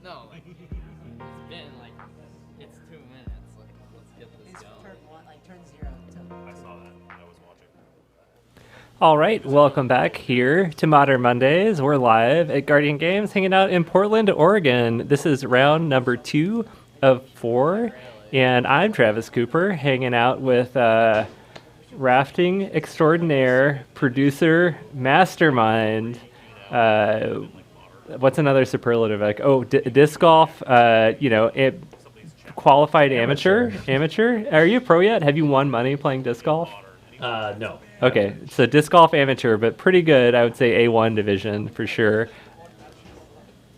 No, like, it's been like, it's 2 minutes. Like, let's get this It's going. turn 0 to. I saw that. I was watching. All right, welcome back here to Modern Mondays. We're live at Guardian Games, hanging out in Portland, Oregon. This is round number 2 of 4, and I'm Travis Cooper, hanging out with rafting extraordinaire, producer, mastermind. What's another superlative? Like, disc golf. Qualified amateur. Are you a pro yet? Have you won money playing disc golf? No. Okay, so disc golf amateur, but pretty good. I would say A1 division for sure.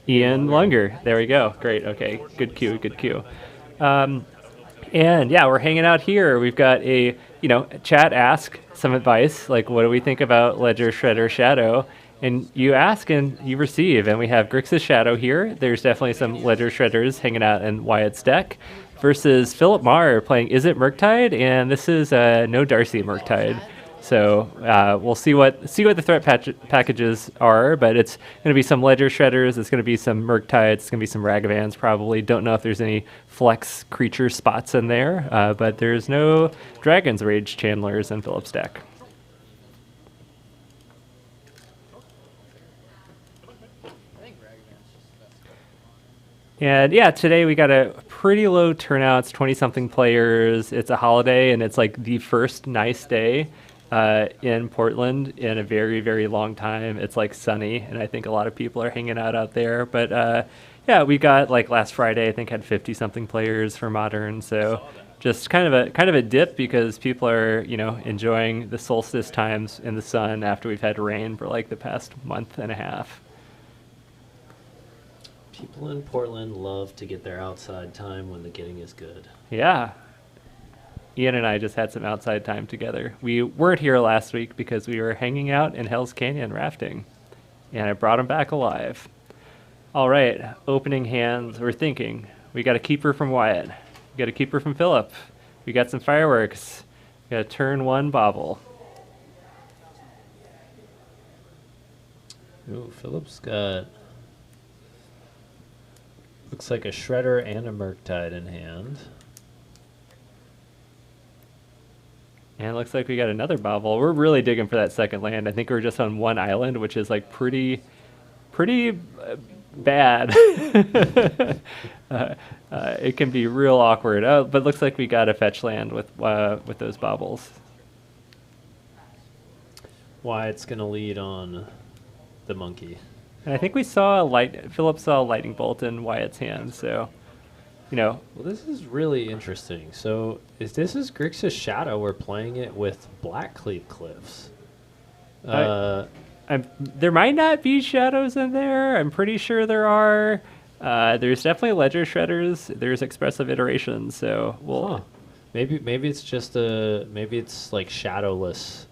Ian Lunger. There we go. Great. Okay, good cue. And yeah, we're hanging out here. We've got a chat ask some advice, like what do we think about Ledger Shredder Shadow? And you ask and you receive, and we have Grixis Shadow here. There's definitely some Ledger Shredders hanging out in Wyatt's deck versus Philip Marr playing Izzet Murktide, and this is no Darcy Murktide. So we'll see what the threat packages are, but it's going to be some Ledger Shredders, it's going to be some Murktides, it's going to be some Ragavans probably. Don't know if there's any flex creature spots in there, but there's no Dragon's Rage Chandlers in Philip's deck. And yeah, today we got a pretty low turnout. It's 20-something players. It's a holiday, and it's like the first nice day in Portland in a very, very long time. It's like sunny, and I think a lot of people are hanging out there. But yeah, we got like last Friday, I think had 50-something players for Modern. So just kind of a dip because people are enjoying the solstice times in the sun after we've had rain for like the past month and a half. People in Portland love to get their outside time when the getting is good. Yeah. Ian and I just had some outside time together. We weren't here last week because we were hanging out in Hell's Canyon rafting, and I brought him back alive. All right, opening hands. We're thinking. We got a keeper from Wyatt. We got a keeper from Philip. We got some fireworks. We got a turn 1 bobble. Ooh, Philip's got... looks like a Shredder and a Murktide in hand. And it looks like we got another bobble. We're really digging for that second land. I think we're just on one island, which is like pretty bad. It can be real awkward. Oh, but looks like we got a fetch land with those bobbles. Wyatt's going to lead on the monkey. And I think we saw Philip saw a lightning bolt in Wyatt's hand, so Well, this is really interesting. So, this is Grixis Shadow. We're playing it with Black Cleave Cliffs. there might not be shadows in there. I'm pretty sure there are. There's definitely Ledger Shredders. There's expressive iterations, so we'll... Maybe it's just maybe it's like shadowless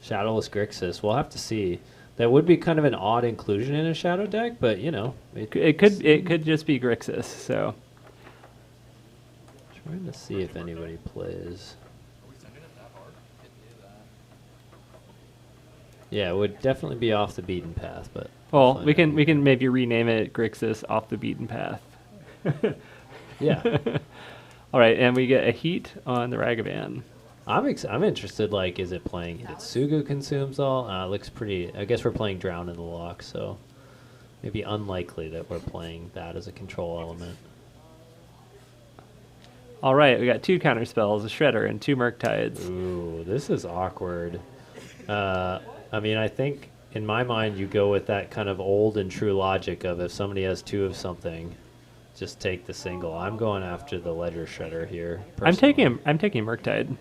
Grixis. We'll have to see. That would be kind of an odd inclusion in a shadow deck, but it could just be Grixis. So trying to see if anybody plays. Yeah, it would definitely be off the beaten path, but well, we can maybe rename it Grixis Off the Beaten Path. Yeah. All right, and we get a heat on the Ragavan. I'm interested, like, is it playing Hitsugu consumes all? Looks pretty... I guess we're playing Drown in the Lock, so maybe unlikely that we're playing that as a control element. All right, we got 2 counter spells, a Shredder and 2 Murktides. Ooh, this is awkward. I mean, I think in my mind you go with that kind of old and true logic of if somebody has two of something, just take the single. I'm going after the Ledger Shredder here. Personally. I'm taking Murktide.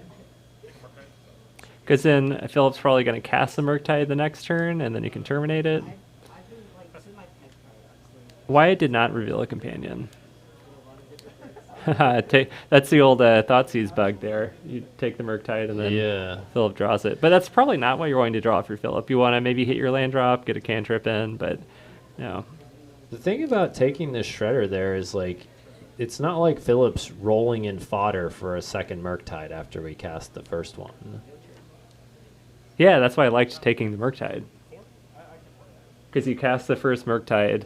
Because then Philip's probably going to cast the Murktide the next turn, and then you can terminate it. Wyatt did not reveal a companion. That's the old Thoughtseize bug there. You take the Murktide and then Philip draws it. But that's probably not what you're going to draw for Philip. You want to maybe hit your land drop, get a cantrip in, but no. The thing about taking this Shredder there is like, it's not like Philip's rolling in fodder for a second Murktide after we cast the first one. Yeah, that's why I liked taking the Murktide. Because you cast the first Murktide,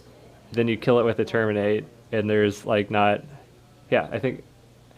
then you kill it with a Terminate, and there's like not... Yeah, I think...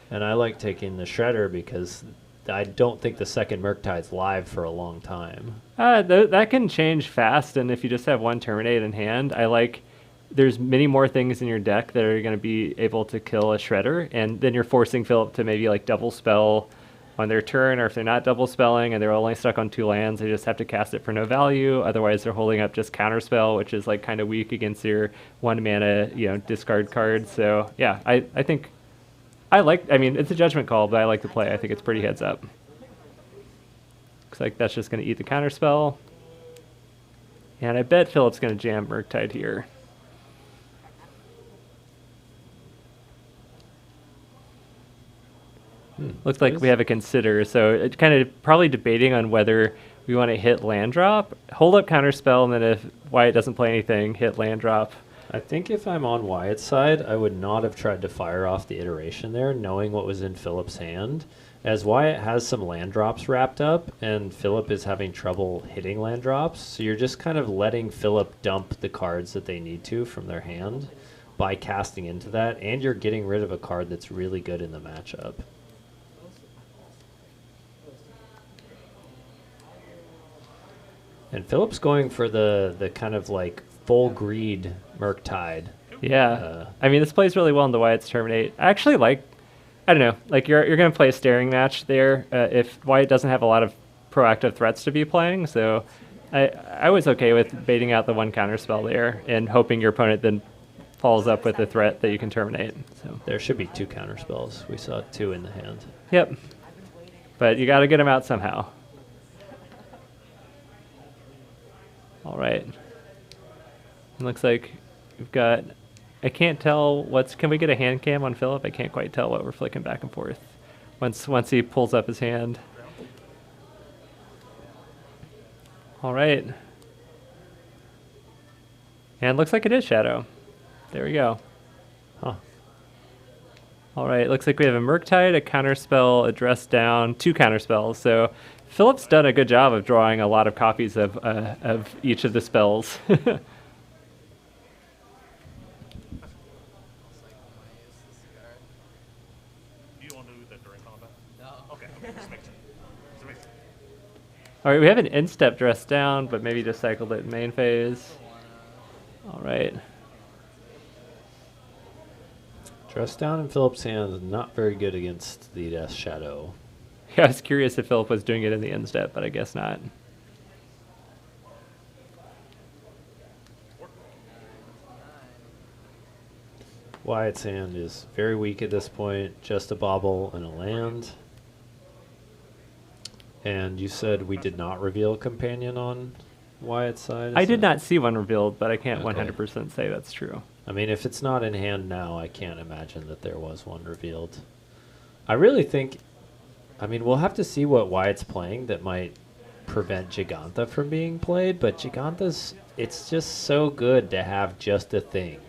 And I like taking the Shredder because I don't think the second Murktide's live for a long time. That can change fast, and if you just have one Terminate in hand, I like... There's many more things in your deck that are going to be able to kill a Shredder, and then you're forcing Philip to maybe like double spell on their turn, or if they're not double spelling and they're only stuck on 2 lands, they just have to cast it for no value. Otherwise, they're holding up just counterspell, which is like kind of weak against your 1 mana, discard card. So yeah, I think I mean, it's a judgment call, but I like the play. I think it's pretty heads up. Looks like that's just going to eat the counterspell, and I bet Philip's going to jam Murktide here. Looks like we have a consider, so it's kind of probably debating on whether we want to hit land drop, hold up counterspell, and then if Wyatt doesn't play anything, hit land drop. I think if I'm on Wyatt's side, I would not have tried to fire off the iteration there, knowing what was in Philip's hand, as Wyatt has some land drops wrapped up, and Philip is having trouble hitting land drops, so you're just kind of letting Philip dump the cards that they need to from their hand by casting into that, and you're getting rid of a card that's really good in the matchup. And Philip's going for the kind of like full greed Murktide. Yeah. I mean, this plays really well in the Wyatt's Terminate. I actually like, I don't know, like you're going to play a staring match there if Wyatt doesn't have a lot of proactive threats to be playing. So I was okay with baiting out the 1 counterspell there and hoping your opponent then follows up with a threat that you can terminate. So there should be 2 counterspells. We saw 2 in the hand. Yep. But you got to get them out somehow. All right. It looks like we've got... I can't tell what's... Can we get a hand cam on Philip? I can't quite tell what we're flicking back and forth once he pulls up his hand. All right. And looks like it is Shadow. There we go. Huh. All right. Looks like we have a Murktide, a counterspell, a dress down, 2 counterspells. So Philip's done a good job of drawing a lot of copies of each of the spells. All right, we have an instep dress down, but maybe just cycled it in main phase. All right. Dress down in Philip's hand is not very good against the Death Shadow. Yeah, I was curious if Philip was doing it in the instep, but I guess not. Wyatt's hand is very weak at this point, just a bauble and a land. And you said we did not reveal a companion on Wyatt's side? I did not see one revealed, but I can't 100% say that's true. I mean, if it's not in hand now, I can't imagine that there was one revealed. I really think... I mean, we'll have to see what Wyatt's playing that might prevent Giganta from being played, but Giganta's... It's just so good to have just a thing.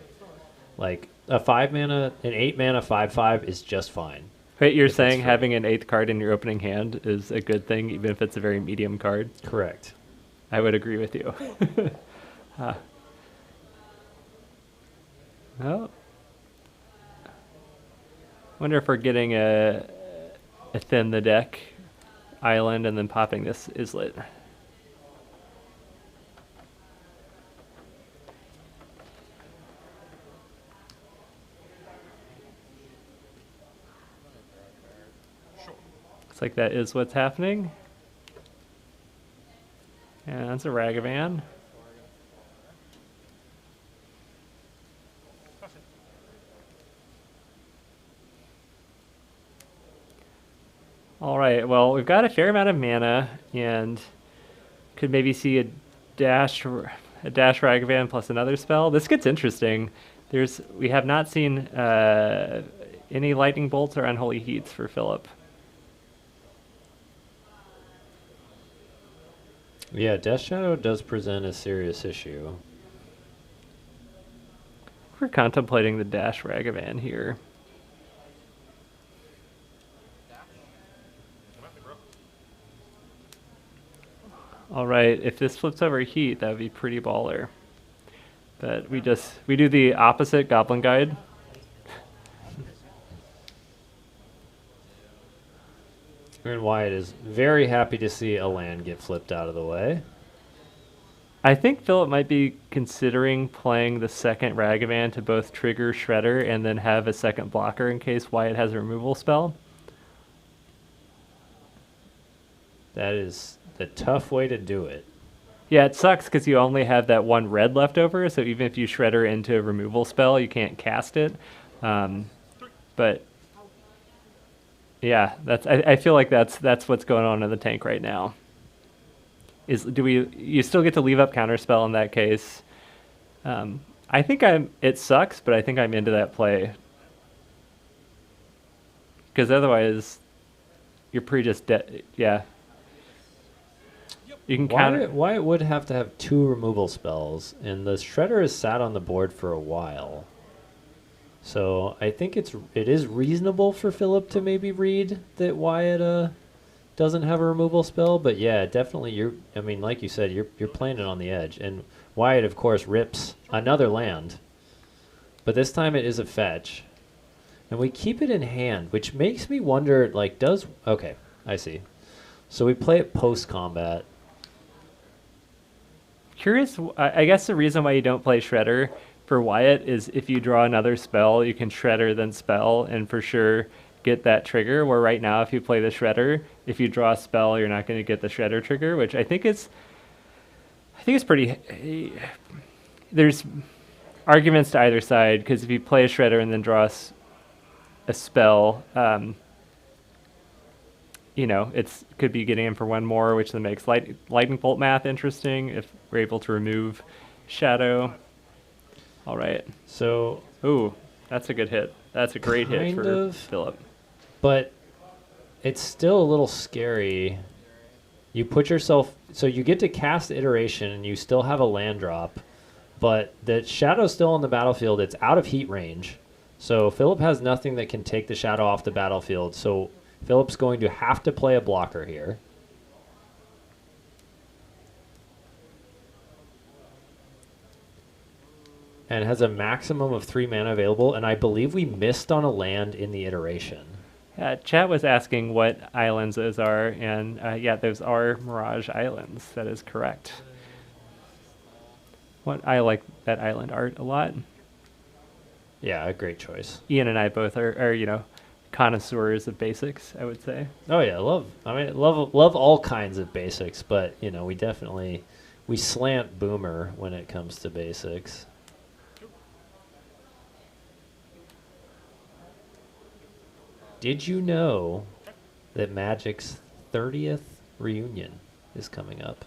Like, a 5-mana, an 8-mana 5/5 is just fine. Wait, you're saying having an 8th card in your opening hand is a good thing, even if it's a very medium card? Correct. I would agree with you. Well, wonder if we're getting a thin the deck island and then popping this Izzet. Looks like that is what's happening. And that's a Ragavan. All right, well, we've got a fair amount of mana and could maybe see a dash Ragavan plus another spell. This gets interesting. We have not seen any lightning bolts or unholy heats for Philip. Yeah, Death Shadow does present a serious issue. We're contemplating the dash Ragavan here. All right, if this flips over heat, that would be pretty baller. But we do the opposite Goblin Guide. And Wyatt is very happy to see a land get flipped out of the way. I think Philip might be considering playing the second Ragavan to both trigger Shredder and then have a second blocker in case Wyatt has a removal spell. That is the tough way to do it. Yeah, it sucks because you only have that one red left over, so even if you Shredder into a removal spell, you can't cast it. But yeah, I feel like that's what's going on in the tank right now. You still get to leave up counterspell in that case. I think it sucks, but I think I'm into that play. Because otherwise, you're pretty just dead. Yeah. You can counter. Wyatt would have to have 2 removal spells, and the Shredder has sat on the board for a while. So I think it is reasonable for Philip to maybe read that Wyatt doesn't have a removal spell, but yeah, definitely like you said, you're playing it on the edge, and Wyatt of course rips another land, but this time it is a fetch, and we keep it in hand, which makes me wonder, okay, I see. So we play it post combat. Curious, I guess the reason why you don't play Shredder for Wyatt is if you draw another spell, you can Shredder then spell, and for sure get that trigger, where right now if you play the Shredder, if you draw a spell, you're not going to get the Shredder trigger, which I think is pretty... There's arguments to either side, because if you play a Shredder and then draw a spell, it could be getting in for one more, which then makes Lightning Bolt math interesting if we're able to remove Shadow. All right. So... Ooh, that's a good hit. That's a great hit for Philip. But it's still a little scary. You put yourself... So you get to cast Iteration, and you still have a land drop, but the Shadow's still on the battlefield. It's out of heat range. So Philip has nothing that can take the Shadow off the battlefield, so Philip's going to have to play a blocker here. And has a maximum of 3 mana available, and I believe we missed on a land in the iteration. Chat was asking what islands those are, and yeah, those are Mirage Islands. That is correct. I like that island art a lot. Yeah, a great choice. Ian and I both are connoisseurs of basics, I would say. Oh yeah, love all kinds of basics, but we slant Boomer when it comes to basics. Did you know that Magic's 30th reunion is coming up?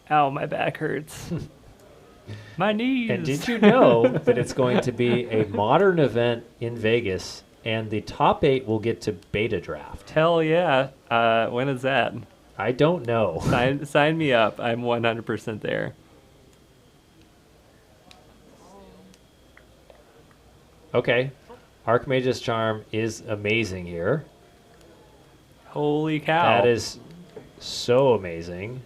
Ow, my back hurts. My knees. And did you know that it's going to be a modern event in Vegas, and the top 8 will get to beta draft? Hell yeah. When is that? I don't know. Sign me up. I'm 100% there. Okay. Archmage's Charm is amazing here. Holy cow. That is so amazing.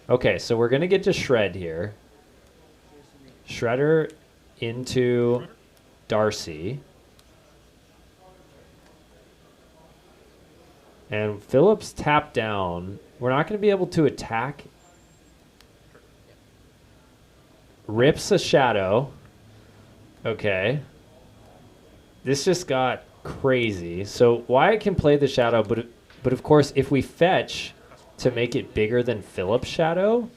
Okay, so we're going to get to Shred here. Shredder into Darcy. And Phillips tapped down. We're not going to be able to attack. Rips a Shadow. Okay. This just got crazy. So Wyatt can play the Shadow, but of course, if we fetch, to make it bigger than Philip's shadow,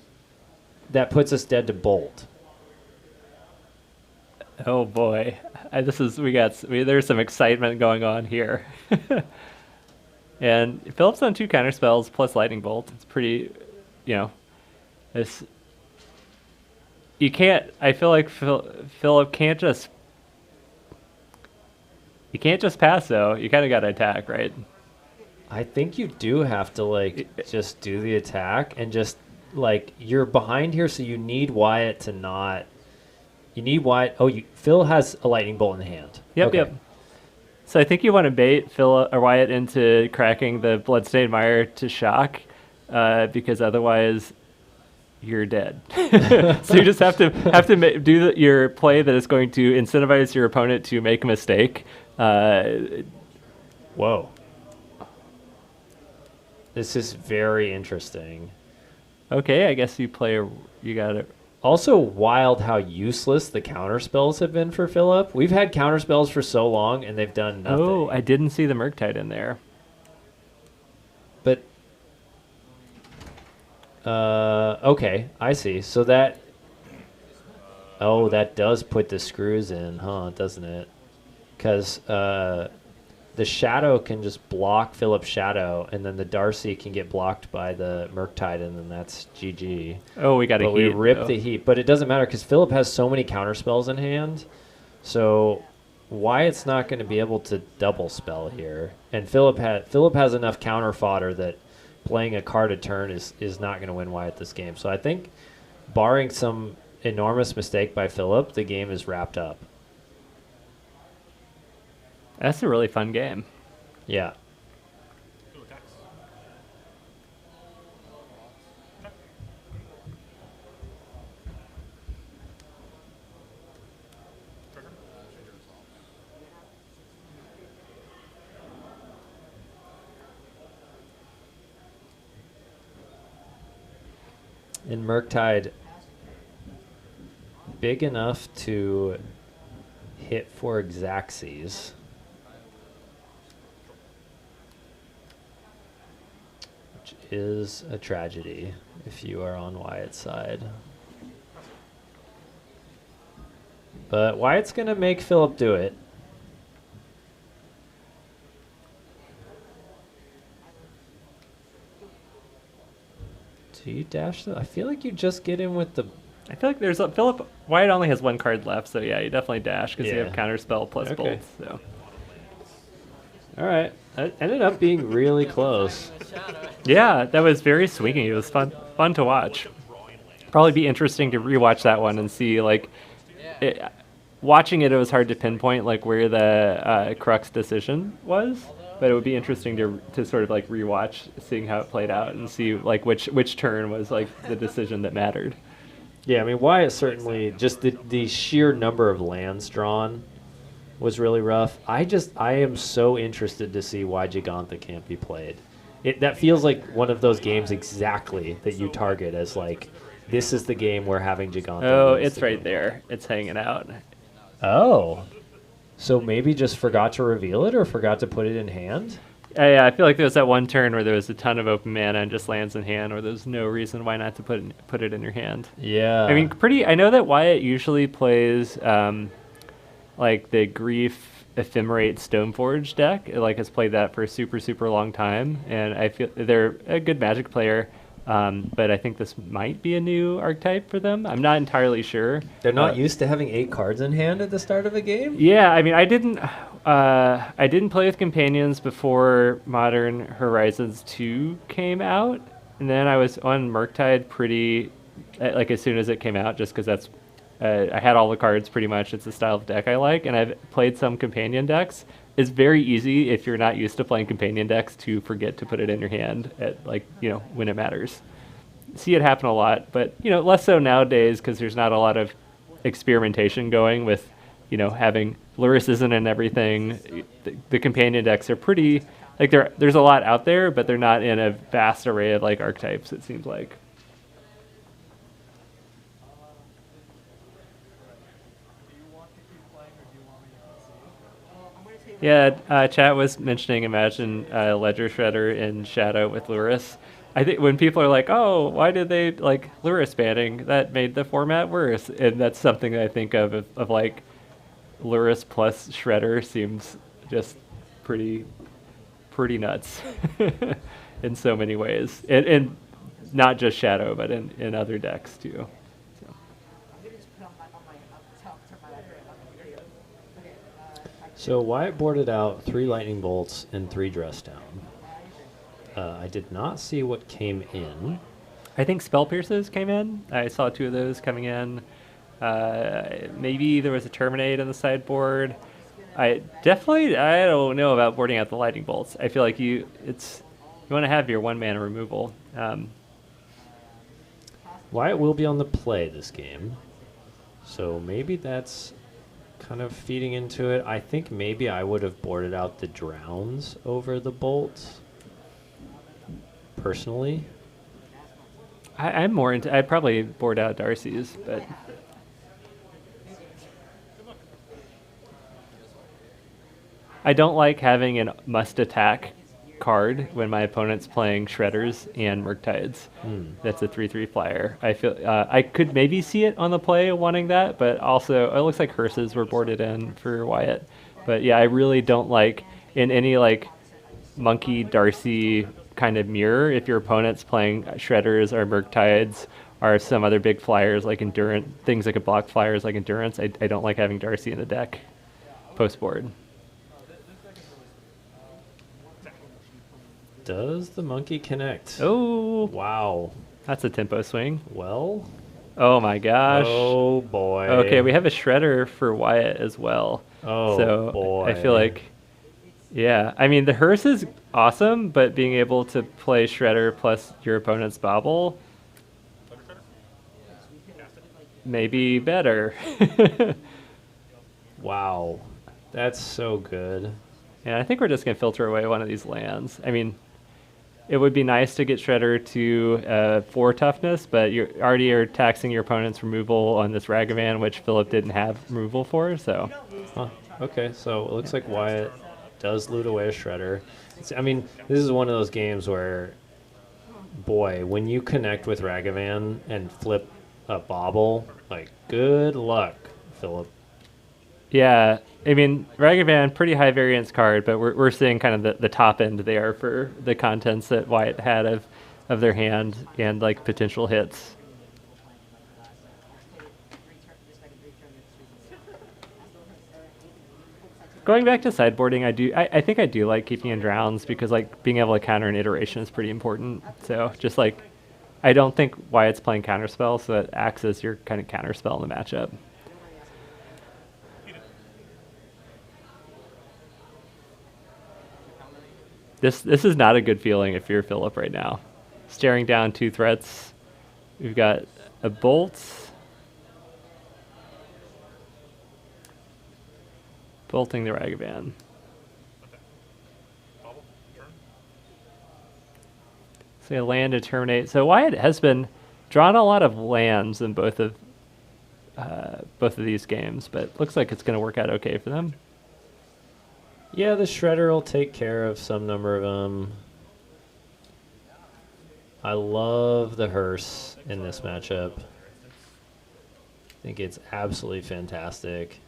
that puts us dead to Bolt. Oh boy, there's some excitement going on here. And Philip's on 2 counter spells plus lightning bolt. It's pretty, this. You can't. I feel like Philip can't just. You can't just pass though. You kind of got to attack, right? I think you do have to just do the attack and just you're behind here, so you need Wyatt to not. You need Wyatt. Oh, Phil has a lightning bolt in hand. Yep, okay. yep. So I think you want to bait Phil or Wyatt into cracking the Bloodstained Mire to shock, because otherwise you're dead. So you just have to do your play that is going to incentivize your opponent to make a mistake. Whoa. This is very interesting. Okay, I guess you got it. Also wild how useless the counter spells have been for Philip. We've had counter spells for so long, and they've done nothing. Oh, I didn't see the Murktide in there. But, okay, I see. So that does put the screws in, doesn't it? Because the shadow can just block Philip's shadow, and then the Darcy can get blocked by the Murktide, and then that's GG. Oh, we got a heat. We rip the heat, but it doesn't matter because Philip has so many counter spells in hand. So Wyatt's not going to be able to double spell here, and Philip has enough counter fodder that playing a card a turn is not going to win Wyatt this game. So I think, barring some enormous mistake by Philip, the game is wrapped up. That's a really fun game. Yeah. In Murktide, big enough to hit for Grixis. Is a tragedy if you are on Wyatt's side. But Wyatt's going to make Philip do it. Do you dash though? I feel like you just get in with the... I feel like Wyatt only has 1 card left, so yeah, you definitely dash because you have counterspell plus bolts. So. All right. That ended up being really close. Yeah, that was very swingy. It was fun to watch. Probably be interesting to rewatch that one and see watching it. It was hard to pinpoint where the crux decision was, but it would be interesting to sort of rewatch, seeing how it played out and see which turn was the decision that mattered. Yeah, I mean Wyatt certainly just the sheer number of lands drawn was really rough. I am so interested to see why Gigantha can't be played. That feels like one of those games exactly that you target as this is the game we're having Gigantha. Oh, it's right there. It's hanging out. Oh. So maybe just forgot to reveal it or forgot to put it in hand? Yeah, I feel like there was that one turn where there was a ton of open mana and just lands in hand, or there's no reason why not to put it in your hand. Yeah. I mean, I know that Wyatt usually plays the Grief Ephemerate Stoneforge deck. Has played that for a super, super long time, and I feel they're a good Magic player, but I think this might be a new archetype for them. I'm not entirely sure. They're not used to having 8 cards in hand at the start of a game? Yeah, I mean, I didn't play with Companions before Modern Horizons 2 came out, and then I was on Murktide pretty, as soon as it came out, just because that's I had all the cards pretty much. It's the style of deck I like, and I've played some companion decks. It's very easy if you're not used to playing companion decks to forget to put it in your hand at when it matters. See it happen a lot, but less so nowadays because there's not a lot of experimentation going with having Luris isn't and everything. The companion decks are pretty there's a lot out there, but they're not in a vast array of archetypes. It seems like. Yeah, chat was mentioning imagine Ledger Shredder in Shadow with Luris. I think when people are like, "Oh, why did they like Lurrus banning? That made the format worse," and that's something that I think of like Lurrus plus Shredder seems just pretty nuts in so many ways, and not just Shadow, but in other decks too. So. So Wyatt boarded out 3 lightning bolts and 3 dress down. I did not see what came in. I think Spell Pierces came in. I saw 2 of those coming in. Maybe there was a Terminate on the sideboard. I don't know about boarding out the lightning bolts. I feel like you want to have your 1-mana removal. Wyatt will be on the play this game, so maybe that's kind of feeding into it. I think maybe I would have boarded out the drowns over the bolts, personally. I'm more into. I'd probably board out Darcy's, but I don't like having a must attack card when my opponent's playing Shredders and Murktides. That's a 3/3 flyer. I feel I could maybe see it on the play wanting that, but also it looks like hearses were boarded in for Wyatt. But yeah, I really don't like in any like Monkey Darcy kind of mirror if your opponent's playing Shredders or Murktides or some other big flyers like Endurance, things that could block flyers like Endurance. I don't like having Darcy in the deck post board. Does the monkey connect? Oh, Wow. that's a tempo swing. Well, Oh my gosh. oh boy. Okay, we have a Shredder for Wyatt as well. Oh So boy. I feel like, yeah. I mean, the hearse is awesome, but being able to play Shredder plus your opponent's Bobble, maybe better. Wow. That's so good. And I think we're just going to filter away one of these lands. I mean, it would be nice to get Shredder to 4 toughness, but you already are taxing your opponent's removal on this Ragavan, which Philip didn't have removal for, so. Huh. Okay, so it looks like Wyatt does loot away a Shredder. I mean, this is one of those games where, boy, when you connect with Ragavan and flip a Bobble, like, good luck, Philip. Yeah, I mean, Ragavan, pretty high variance card, but we're seeing kind of the top end there for the contents that Wyatt had of their hand and like potential hits. Going back to sideboarding, I think I do like keeping in drowns because like being able to counter an iteration is pretty important. So just like, I don't think Wyatt's playing counterspell, so it acts as your kind of counterspell in the matchup. This is not a good feeling if you're Philip right now. Staring down 2 threats. We've got a bolt. Bolting the Ragavan. So a land to terminate. So Wyatt has been drawn a lot of lands in both of these games, but looks like it's going to work out okay for them. Yeah, the Shredder will take care of some number of them. I love the hearse in this matchup. I think it's absolutely fantastic.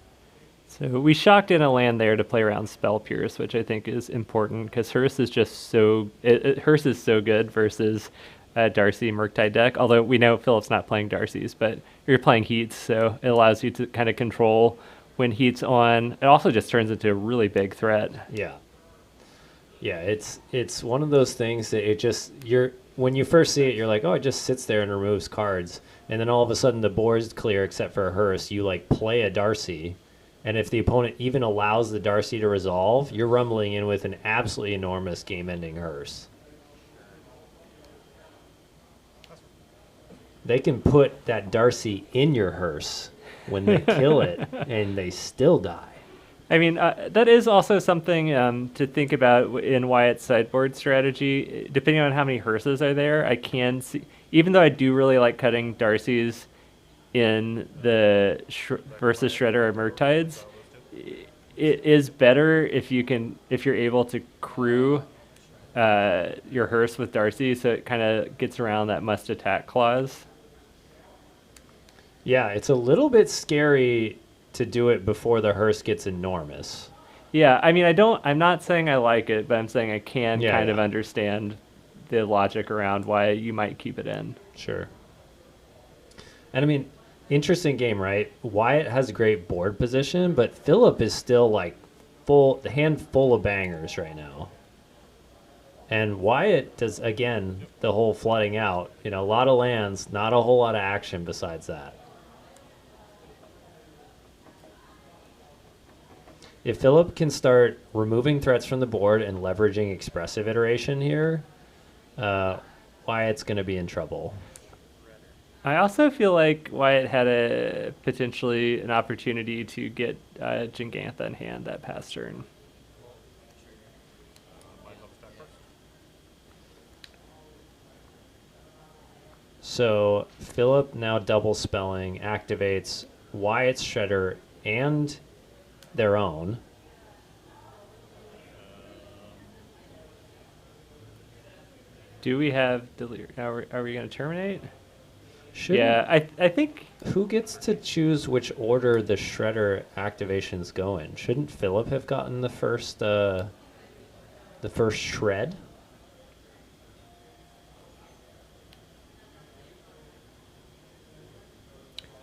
So we shocked in a land there to play around Spell Pierce, which I think is important because Hearse is just so Hearse is so good versus Darcy Murktide deck. Although we know Philip's not playing Darcy's, but you're playing Heats, so it allows you to kind of control when Heat's on. It also just turns into a really big threat. Yeah. Yeah, it's one of those things that when you first see it, you're like, oh, it just sits there and removes cards. And then all of a sudden the board's clear except for a hearse. You like play a Darcy. And if the opponent even allows the Darcy to resolve, you're rumbling in with an absolutely enormous game-ending hearse. They can put that Darcy in your hearse when they kill it, and they still die. I mean, that is also something to think about in Wyatt's sideboard strategy. Depending on how many hearses are there, I can see, even though I do really like cutting Darcy's in the versus Shredder or Murktides, it is better if you're able to crew your Hearse with Darcy, so it kind of gets around that must attack clause. Yeah, it's a little bit scary to do it before the hearse gets enormous. Yeah, I mean, I'm not saying I like it, but I'm saying I can kind of understand the logic around why you might keep it in. Sure. And I mean, interesting game, right? Wyatt has great board position, but Philip is still like the hand full of bangers right now. And Wyatt does, again, the whole flooding out. You know, a lot of lands, not a whole lot of action besides that. If Philip can start removing threats from the board and leveraging expressive iteration here, Wyatt's going to be in trouble. I also feel like Wyatt had potentially an opportunity to get Gigantha in hand that past turn. So Philip now double spelling activates Wyatt's Shredder and their own. Do we have delirium? Are we going to terminate? Yeah, I think. Who gets to choose which order the Shredder activations go in? Shouldn't Philip have gotten the first shred?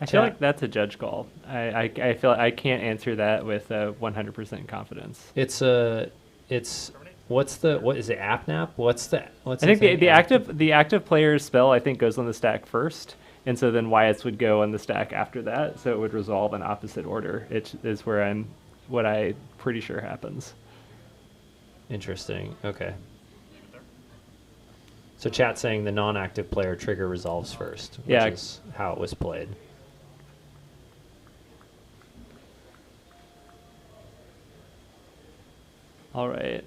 I feel like that's a judge call. I feel I can't answer that with 100% confidence. What is it, AppNap? I think the active player's spell I think goes on the stack first, and so then Wyatt's would go on the stack after that, so it would resolve in opposite order. It is what I'm pretty sure happens. Interesting. Okay. So chat saying the non-active player trigger resolves first, which is how it was played. All right.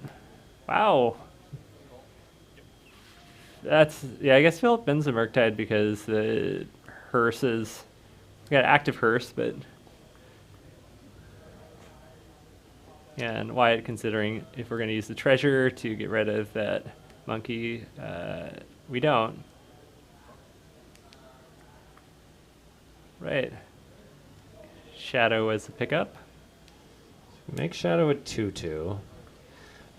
Wow. I guess Philip bends the Murktide because the Hearse is... We got active Hearse, but... Yeah, and Wyatt considering if we're going to use the treasure to get rid of that monkey. We don't. Right. Shadow as a pickup. Make Shadow a 2/2.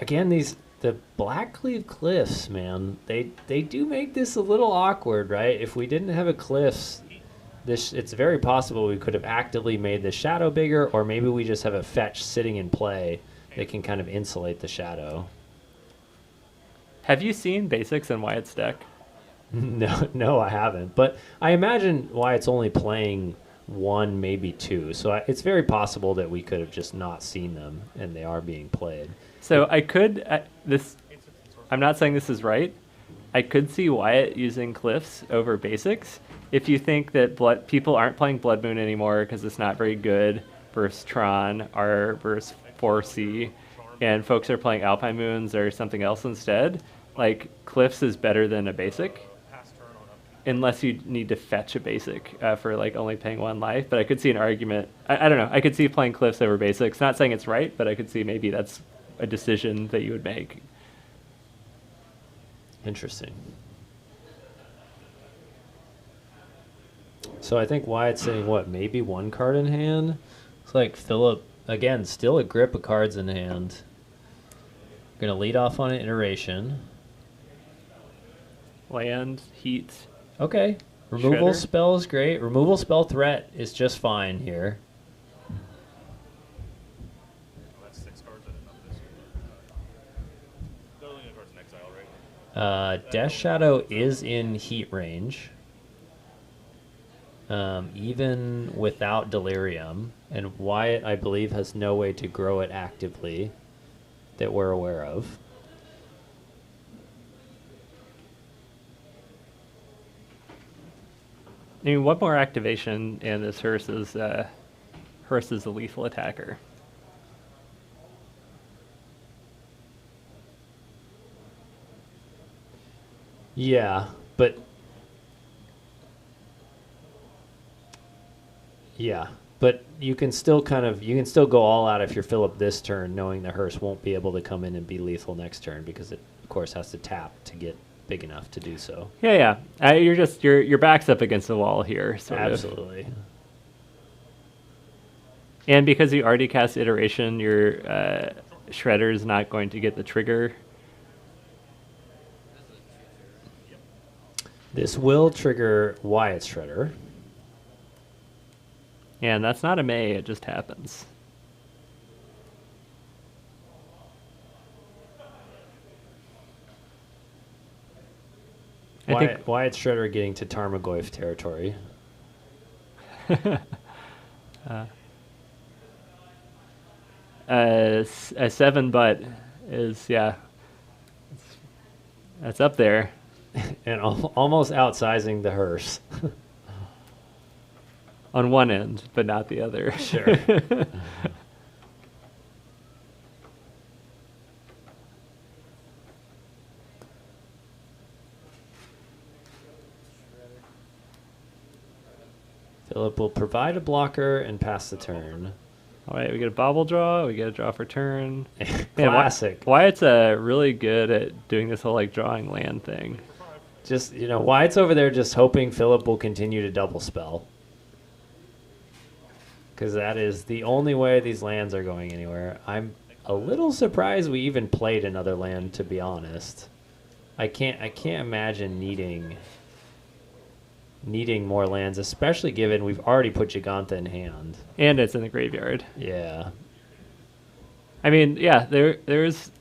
Again, the Blackcleave Cliffs, man, they do make this a little awkward, right? If we didn't have a Cliffs, it's very possible we could have actively made the Shadow bigger, or maybe we just have a fetch sitting in play that can kind of insulate the Shadow. Have you seen basics in Wyatt's deck? No, I haven't. But I imagine Wyatt's only playing one, maybe two. So it's very possible that we could have just not seen them, and they are being played. So I'm not saying this is right. I could see Wyatt using Cliffs over basics. If you think that people aren't playing Blood Moon anymore because it's not very good versus Tron or versus 4C, and folks are playing Alpine Moons or something else instead, like Cliffs is better than a basic. Unless you need to fetch a basic for like only paying one life. But I could see an argument. I don't know. I could see playing Cliffs over basics. Not saying it's right, but I could see maybe that's a decision that you would make. Interesting. So I think Wyatt's saying, maybe one card in hand? It's like Philip, again, still a grip of cards in hand. Going to lead off on an iteration. Land, heat. Okay. Removal Shredder. spell is great. Removal spell threat is just fine here. That's 6 cards. I didn't know this. Those only cards in exile, right? Death Shadow is in heat range. Even without Delirium. And Wyatt, I believe, has no way to grow it actively that we're aware of. I mean, one more activation, and this Hearse is a lethal attacker. Yeah, but you can still go all out if you're Philip this turn, knowing the Hearse won't be able to come in and be lethal next turn because it of course, has to tap to get big enough to do so. Yeah. Your back's up against the wall here. Sort of. Absolutely. And because you already cast Iteration, your Shredder is not going to get the trigger. This will trigger Wyatt's Shredder. And that's not a May, it just happens. I think Wyatt's Shredder getting to Tarmogoyf territory. A 7 butt is, that's up there. And almost outsizing the hearse. On one end, but not the other. Sure. Philip will provide a blocker and pass the turn. All right, we get a bobble draw. We get a draw for turn. Classic. Wyatt's really good at doing this whole like drawing land thing. Just, Wyatt's over there just hoping Philip will continue to double spell. Because that is the only way these lands are going anywhere. I'm a little surprised we even played another land, to be honest. I can't imagine needing more lands, especially given we've already put Giganta in hand. And it's in the graveyard. Yeah. I mean, yeah, there's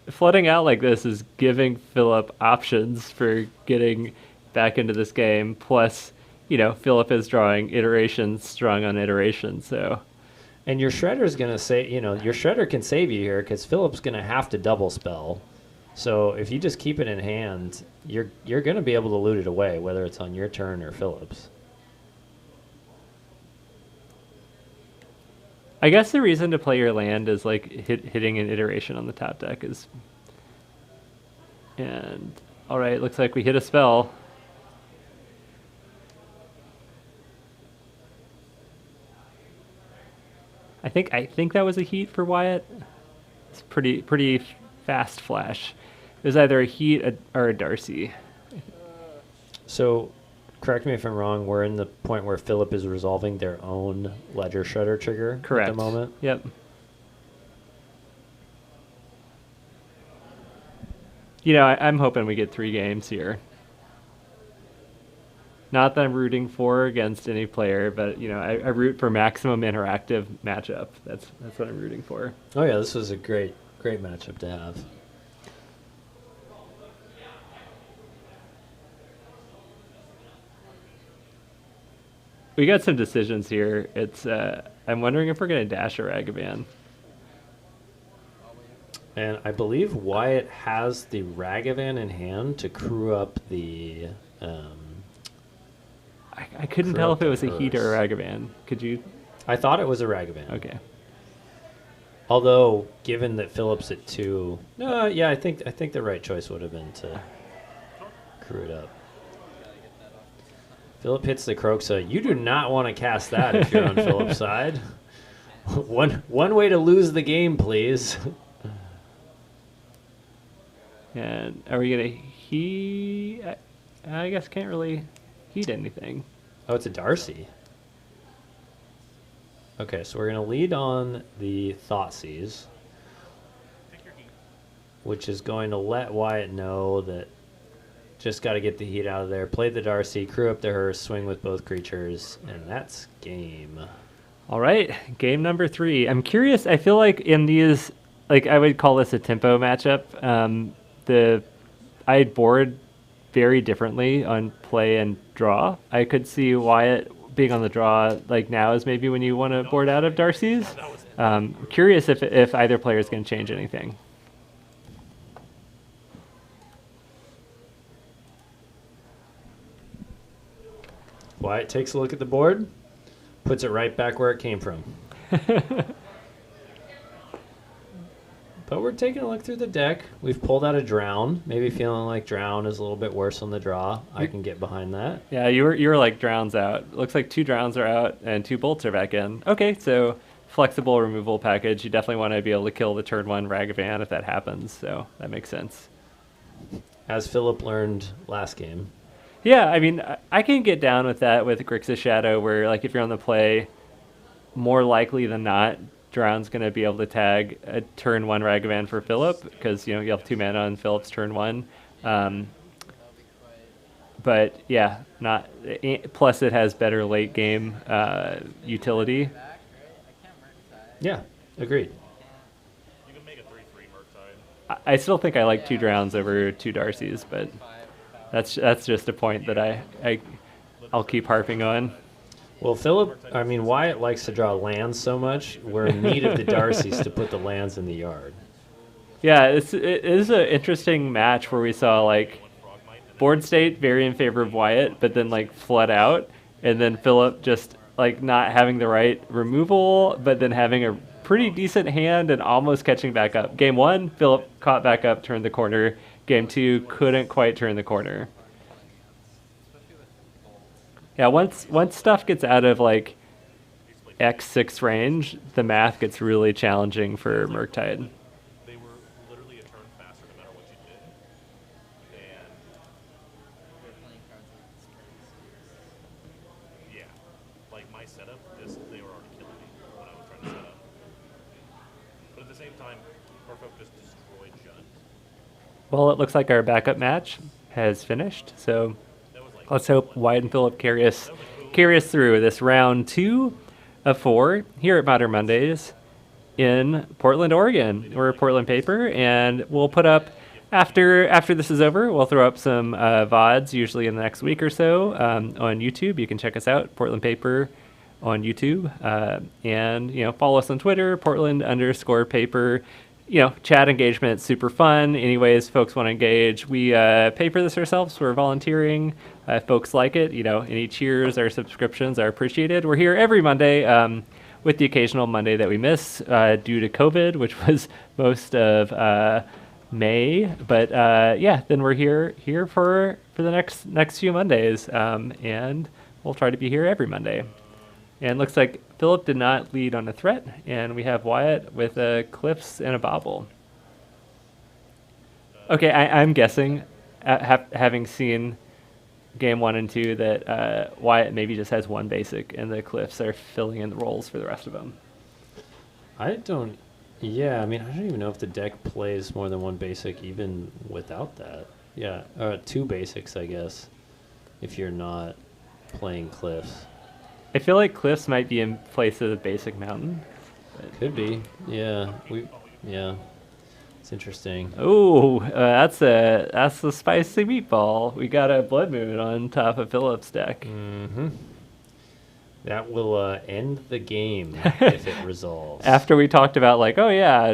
flooding out like this is giving Philip options for getting back into this game. Plus, Philip is drawing iterations strung on iterations. So, and your Shredder's gonna say, your Shredder can save you here because Philip's gonna have to double spell. So if you just keep it in hand, you're gonna be able to loot it away, whether it's on your turn or Philip's. I guess the reason to play your land is like hitting an iteration on the top deck is. And all right, looks like we hit a spell. I think that was a heat for Wyatt. It's pretty fast flash. It was either a heat or a Darcy. So, correct me if I'm wrong, we're in the point where Philip is resolving their own Ledger Shredder trigger Correct. at the moment? Yep. I'm hoping we get 3 games here. Not that I'm rooting for against any player, but, I root for maximum interactive matchup. That's what I'm rooting for. Oh, yeah, this was a great matchup to have. We got some decisions here. It's I'm wondering if we're going to dash a Ragavan. And I believe Wyatt has the Ragavan in hand to crew up the... I couldn't tell if it was a heat or a Ragavan. Could you? I thought it was a Ragavan. Okay. Although, given that Philip's at 2... No, yeah, I think the right choice would have been to crew it up. Philip hits the Kroxa. You do not want to cast that if you're on Philip's side. One way to lose the game, please. And are we going to heat? I guess can't really heat anything. Oh, it's a Darcy. Okay, so we're going to lead on the Thoughtseize, which is going to let Wyatt know that just got to get the heat out of there. Play the Darcy, crew up the hearse, swing with both creatures, and that's game. All right, game number 3. I'm curious. I feel like in these, I would call this a tempo matchup. I board very differently on play and draw. I could see Wyatt being on the draw now is maybe when you want to board out of Darcy's. Curious if either player is going to change anything. Wyatt takes a look at the board, puts it right back where it came from. But we're taking a look through the deck. We've pulled out a Drown. Maybe feeling like Drown is a little bit worse on the draw. I can get behind that. Yeah, you were like Drowns out. Looks like 2 Drowns are out and 2 Bolts are back in. Okay, so flexible removal package. You definitely want to be able to kill the turn 1 Ragavan if that happens. So that makes sense. as Philip learned last game. Yeah, I mean, I can get down with that with Grixis Shadow, where like if you're on the play, more likely than not, Drown's going to be able to tag a turn 1 Ragavan for Philip, because you have 2 mana on Philip's turn 1. But yeah, not plus it has better late game utility. Yeah, agreed. You can make a 3/3 Murktide. I still think I like 2 Drowns over 2 Darcys, but that's just a point that I'll keep harping on. Well, Wyatt likes to draw lands so much. We're in need of the Darcys to put the lands in the yard. Yeah, it is an interesting match where we saw like board state very in favor of Wyatt, but then like flood out, and then Philip just like not having the right removal, but then having a pretty decent hand and almost catching back up. Game 1, Philip caught back up, turned the corner. Game 2, couldn't quite turn the corner. Yeah, once stuff gets out of like X6 range, the math gets really challenging for Murktide. They were literally a turn faster no matter what you did. And yeah, like my setup, they were already killing me when I was trying to set up. But at the same time, Murfolk just destroyed Judd. Well, it looks like our backup match has finished, so let's hope Wyatt and Philip carry us through this round 2 of 4 here at Modern Mondays in Portland, Oregon. We're Portland Paper, and we'll put up after this is over. We'll throw up some VODs usually in the next week or so on YouTube. You can check us out, Portland Paper on YouTube, and follow us on Twitter, Portland_Paper. Chat engagement, super fun. Anyways, folks want to engage. We pay for this ourselves. We're volunteering. If folks like it, any cheers or subscriptions are appreciated. We're here every Monday, with the occasional Monday that we miss due to COVID, which was most of May. But then we're here for the next few Mondays, and we'll try to be here every Monday. And looks like Philip did not lead on a threat, and we have Wyatt with a Cliffs and a Bobble. Okay, I'm guessing, having seen game 1 and 2, that Wyatt maybe just has 1 basic, and the Cliffs are filling in the roles for the rest of them. I don't even know if the deck plays more than 1 basic even without that. Yeah, 2 basics, I guess, if you're not playing Cliffs. I feel like Cliffs might be in place of the basic mountain. Could be. Yeah. It's interesting. Oh, that's the spicy meatball. We got a Blood Moon on top of Philip's deck. Mm-hmm. That will end the game if it resolves. After we talked about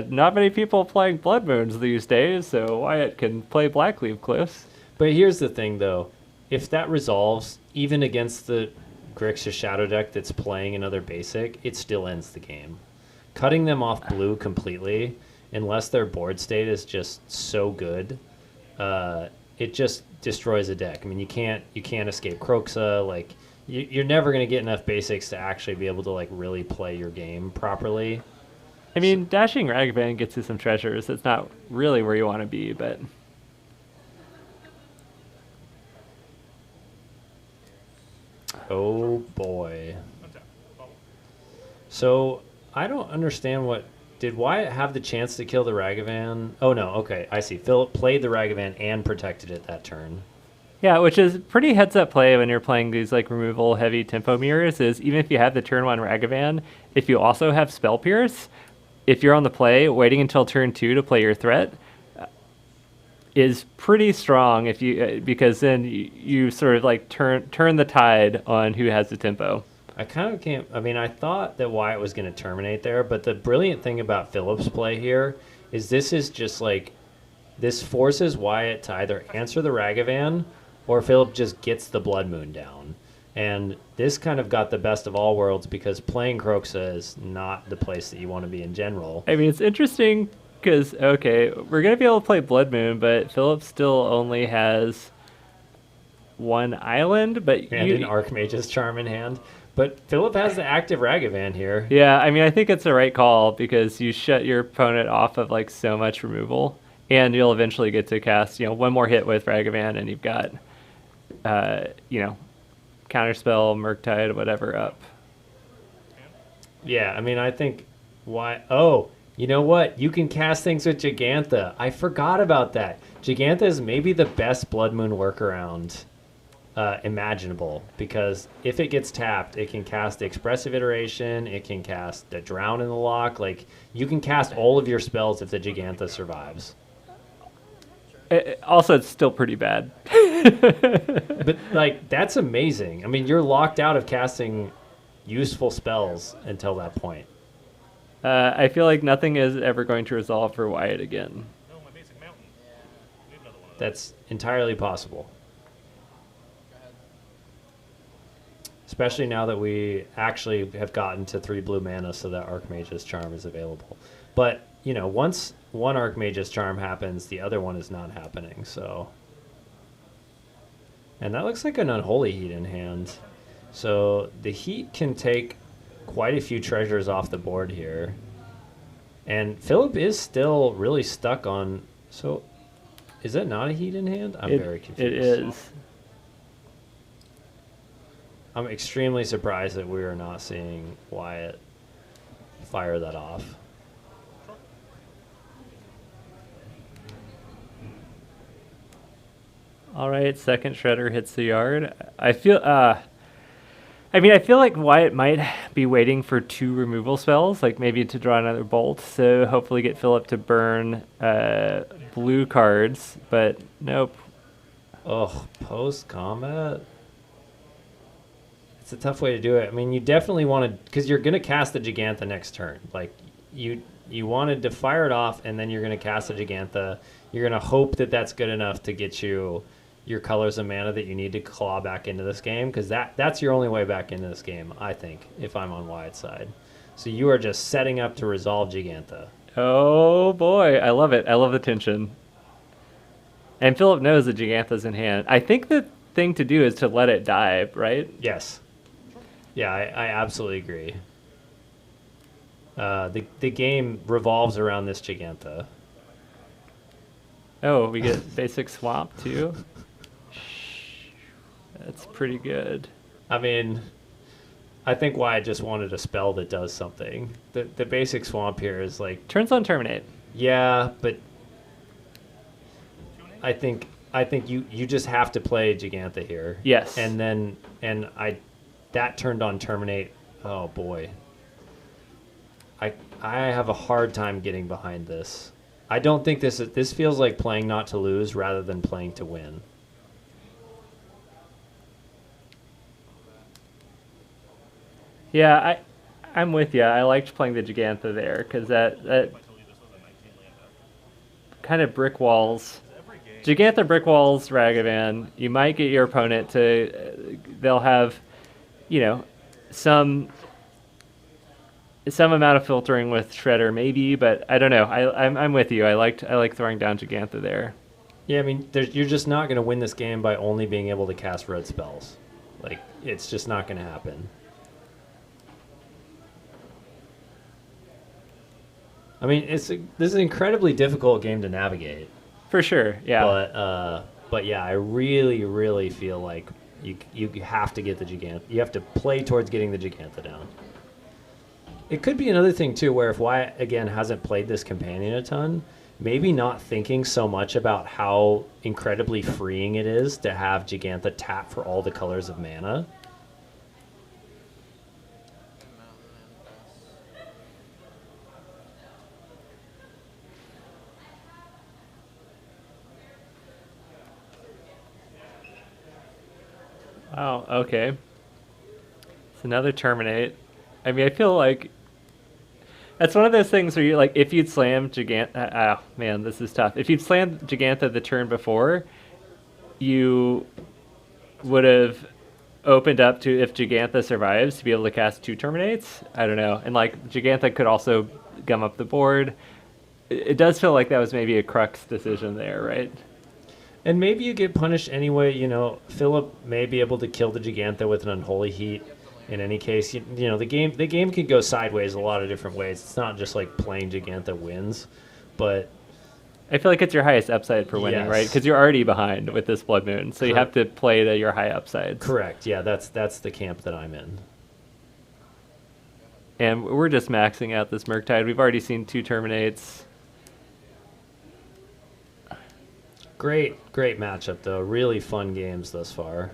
not many people playing Blood Moons these days, so Wyatt can play Blackleaf Cliffs. But here's the thing, though. If that resolves, even against the Grixis Shadow deck that's playing another basic, it still ends the game. Cutting them off blue completely, unless their board state is just so good, it just destroys a deck. I mean, you can't escape Croxa. You're never going to get enough basics to actually be able to really play your game properly. I mean, Dashing Ragavan gets you some treasures. It's not really where you want to be, but oh boy. So I don't understand did Wyatt have the chance to kill the Ragavan? Oh no, okay, I see. Philip played the Ragavan and protected it that turn. Yeah, which is pretty heads up play when you're playing these removal heavy tempo mirrors, is even if you have the turn 1 Ragavan, if you also have Spell Pierce, if you're on the play, waiting until turn 2 to play your threat is pretty strong because then you sort of turn the tide on who has the tempo. I kind of can't. I mean, I thought that Wyatt was going to terminate there, but the brilliant thing about Philip's play here is this is just this forces Wyatt to either answer the Ragavan or Philip just gets the Blood Moon down. And this kind of got the best of all worlds because playing Croxa is not the place that you want to be in general. I mean, it's interesting because, okay, we're going to be able to play Blood Moon, but Philip still only has 1 island. But and an Archmage's Charm in hand. But Philip has the active Ragavan here. Yeah, I mean, I think it's the right call because you shut your opponent off of so much removal. and you'll eventually get to cast, one more hit with Ragavan, and you've got, Counterspell, Murktide, whatever up. Yeah, I mean, I think why. Oh, you know what? You can cast things with Gigantha. I forgot about that. Gigantha is maybe the best Blood Moon workaround imaginable, because if it gets tapped, it can cast the Expressive Iteration, it can cast the Drown in the Lock. Like, you can cast all of your spells if the Gigantha survives. Also, it's still pretty bad. But, like, that's amazing. I mean, you're locked out of casting useful spells until that point. I feel like nothing is ever going to resolve for Wyatt again. No, my basic mountain. We need another one of those. That's entirely possible. Especially now that we actually have gotten to 3 blue mana so that Archmage's Charm is available. But, once one Archmage's Charm happens, the other one is not happening, so... And that looks like an Unholy Heat in hand. So the Heat can take quite a few treasures off the board here. And Philip is still really stuck on... So, is that not a Heat in hand? I'm very confused. It is. I'm extremely surprised that we are not seeing Wyatt fire that off. All right, second Shredder hits the yard. I feel like Wyatt might be waiting for 2 removal spells, like maybe to draw another bolt, so hopefully get Philip to burn blue cards, but nope. Oh, post-combat? It's a tough way to do it. I mean, you definitely want to, because you're going to cast the Gigantha next turn. Like, you wanted to fire it off, and then you're going to cast the Gigantha. You're going to hope that that's good enough to get you your colors of mana that you need to claw back into this game, because that's your only way back into this game, I think, if I'm on Wyatt's side. So you are just setting up to resolve Gigantha. Oh boy, I love it. I love the tension. And Philip knows that Gigantha's in hand. I think the thing to do is to let it die, right? Yes. Yeah, I absolutely agree. The game revolves around this Gigantha. Oh, we get basic swamp too. That's pretty good. I mean, I think Wyatt just wanted a spell that does something. The basic swamp here is like... Turns on terminate. Yeah, but I think you just have to play Gigantha here. Yes. And that turned on terminate. Oh boy. I have a hard time getting behind this. I don't think this feels like playing not to lose rather than playing to win. Yeah, I'm with you. I liked playing the Gigantha there because that kind of brick walls. Gigantha brick walls Ragavan. You might get your opponent to. They'll have, some amount of filtering with Shredder maybe, but I don't know. I'm with you. I like throwing down Gigantha there. Yeah, I mean, you're just not going to win this game by only being able to cast red spells. Like, it's just not going to happen. I mean, this is an incredibly difficult game to navigate. For sure, yeah. But yeah, I really, really feel like you have to get the Gigantha. You have to play towards getting the Gigantha down. It could be another thing too, where if Wyatt again hasn't played this companion a ton, maybe not thinking so much about how incredibly freeing it is to have Gigantha tap for all the colors of mana. Wow, okay. It's another terminate. I mean, I feel like that's one of those things where you're like, if you'd slammed Gigantha, oh man, this is tough. If you'd slammed Gigantha the turn before, you would have opened up to, if Gigantha survives, to be able to cast 2 terminates. I don't know. And like, Gigantha could also gum up the board. It does feel like that was maybe a crux decision there, right? And maybe you get punished anyway. Philip may be able to kill the Gigantha with an Unholy Heat. In any case, the game could go sideways a lot of different ways. It's not just like playing Gigantha wins, but I feel like it's your highest upside for winning, right? Yes. Because you're already behind with this Blood Moon, so you have to play to your high upsides. Correct. Yeah, that's the camp that I'm in. And we're just maxing out this Murktide. We've already seen 2 terminates. Great matchup though. Really fun games thus far.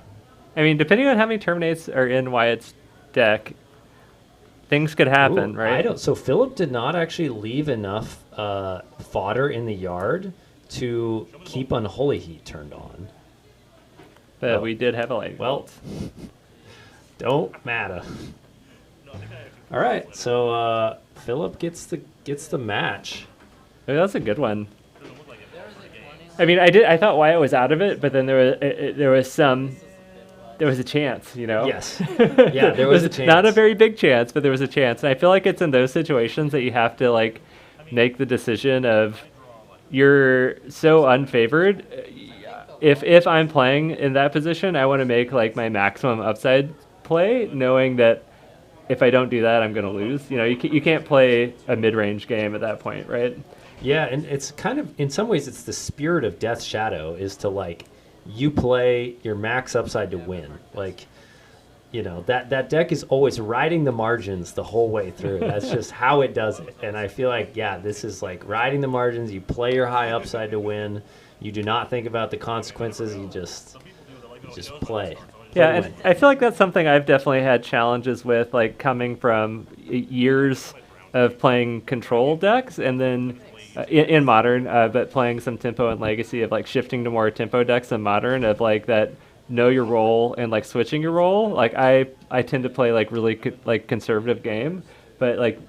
I mean, depending on how many terminates are in Wyatt's deck, things could happen, Ooh, right? So Philip did not actually leave enough fodder in the yard to keep Unholy Heat turned on. But we did have a light. Well, don't matter. All right, so Philip gets the match. Maybe that's a good one. I mean, I thought Wyatt was out of it, but then there was a chance, you know. Yes. Yeah, there was a chance. Not a very big chance, but there was a chance. And I feel like it's in those situations that you have to like make the decision of you're so unfavored. If I'm playing in that position, I want to make like my maximum upside play, knowing that if I don't do that, I'm going to lose. You know, you can't play a mid-range game at that point, right? Yeah, and it's kind of, in some ways, it's the spirit of Death Shadow is to like, you play your max upside to win. Like, you know, that deck is always riding the margins the whole way through. That's just how it does it. And I feel like, yeah, this is like riding the margins. You play your high upside to win. You do not think about the consequences. You just play. Yeah, and I feel like that's something I've definitely had challenges with, like coming from years of playing control decks and then in modern, but playing some tempo and legacy of like shifting to more tempo decks in modern of like that know your role and like switching your role. Like I tend to play like really like conservative game, but like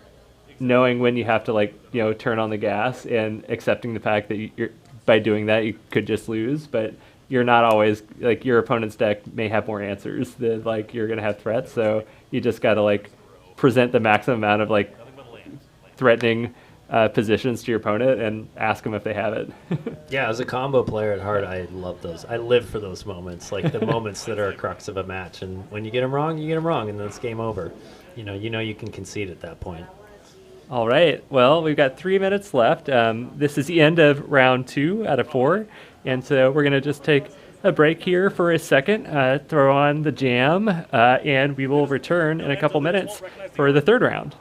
knowing when you have to like, you know, turn on the gas and accepting the fact that you're by doing that you could just lose, but you're not always like your opponent's deck may have more answers than like you're gonna have threats, so you just gotta like present the maximum amount of like threatening positions to your opponent and ask them if they have it. Yeah, as a combo player at heart, I love those. I live for those moments, like the moments that are a crux of a match. And when you get them wrong, and then it's game over. You know you can concede at that point. All right. Well, we've got 3 minutes left. This is the end of round 2 out of 4. And so we're going to just take a break here for a second, throw on the jam, and we will return in a couple minutes for the third round.